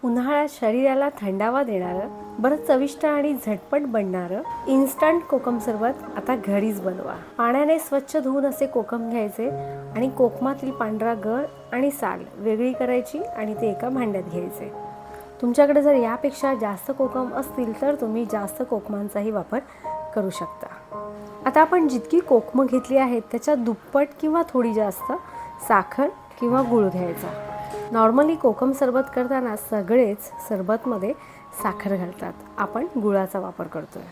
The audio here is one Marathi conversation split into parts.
उन्हाळ्यात शरीराला थंडावा देणारं, बरं चविष्ट आणि झटपट बनणारं इन्स्टंट कोकम सरबत आता घरीच बनवा। पाण्याने स्वच्छ धुवून असे कोकम घ्यायचे आणि कोकमातील पांढरा गर आणि साल वेगळी करायची आणि ते एका भांड्यात घ्यायचे। तुमच्याकडे जर यापेक्षा जास्त कोकम असतील तर तुम्ही जास्त कोकमांचाही वापर करू शकता। आता आपण जितकी कोकम घेतली आहेत त्याच्या दुप्पट किंवा थोडी जास्त साखर किंवा गूळ घ्यायचा। नॉर्मली कोकम सरबत करताना सगळेच सरबतमध्ये साखर घालतात, आपण गुळाचा वापर करतोय।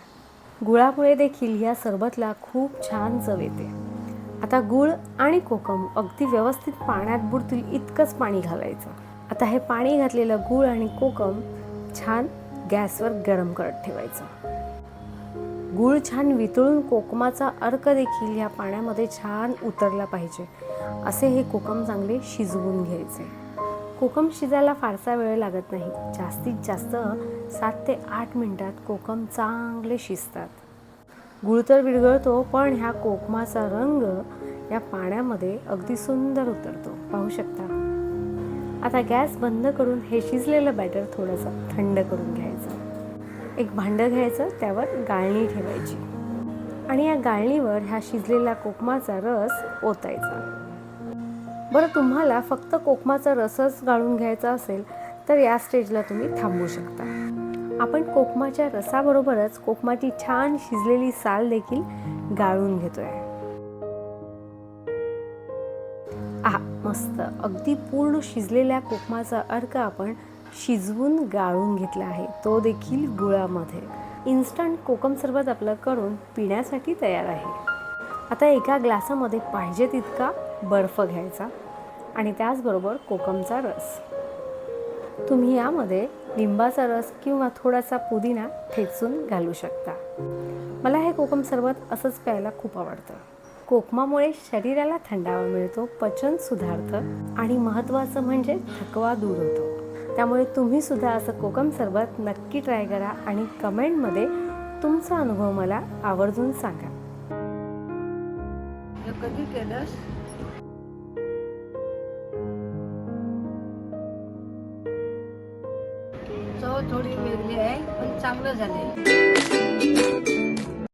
गुळामुळे देखील या सरबतला खूप छान चव येते। आता गूळ आणि कोकम अगदी व्यवस्थित पाण्यात बुडतील इतकंच पाणी घालायचं। आता हे पाणी घातलेलं गूळ आणि कोकम छान गॅसवर गरम करत ठेवायचं। गूळ छान वितळून कोकमाचा अर्क देखील या पाण्यामध्ये छान उतरला पाहिजे असे हे कोकम चांगले शिजवून घ्यायचे। कोकम शिजायला फारसा वेळ लागत नाही, जास्तीत जास्त 7 ते 8 मिनिटात कोकम चांगले शिजतात। गूळ तर विरघळतो पण ह्या कोकमाचा रंग या पाण्यामध्ये अगदी सुंदर उतरतो, पाहू शकता। आता गॅस बंद करून हे शिजलेलं बॅटर थोडंसं थंड करून घ्यायचं। एक भांडं घ्यायचं, त्यावर गाळणी ठेवायची आणि या गाळणीवर ह्या शिजलेल्या कोकमाचा रस ओतायचा। बरं, तुम्हाला फक्त कोकमाचा रसच गाळून घ्यायचा असेल तर या स्टेजला तुम्ही थांबू शकता। आपण कोकमाच्या रसाबरोबरच कोकमाची छान शिजलेली साल देखील गाळून घेतोय। आहा, मस्त, अगदी पूर्ण शिजलेल्या कोकमाचा अर्क आपण शिजवून गाळून घेतला आहे, तो देखील गुळामध्ये। इन्स्टंट कोकम सरबत आपलं करून पिण्यासाठी तयार आहे। आता एका ग्लासामध्ये पाहिजे तितका बर्फ घ्यायचा आणि त्याचबरोबर कोकमचा रस। तुम्ही यामध्ये लिंबाचा रस किंवा थोडासा पुदिना ठेचून घालू शकता। मला हे कोकम सरबत असंच प्यायला खूप आवडतं। कोकमामुळे शरीराला थंडावा मिळतो, पचन सुधारतं आणि महत्त्वाचं म्हणजे थकवा दूर होतो। त्यामुळे तुम्ही सुद्धा असं कोकम सरबत नक्की ट्राय करा आणि कमेंटमध्ये तुमचा अनुभव मला आवर्जून सांगा। कधी केलंस? चव थोडी वेगळी आहे पण चांगलं झालंय।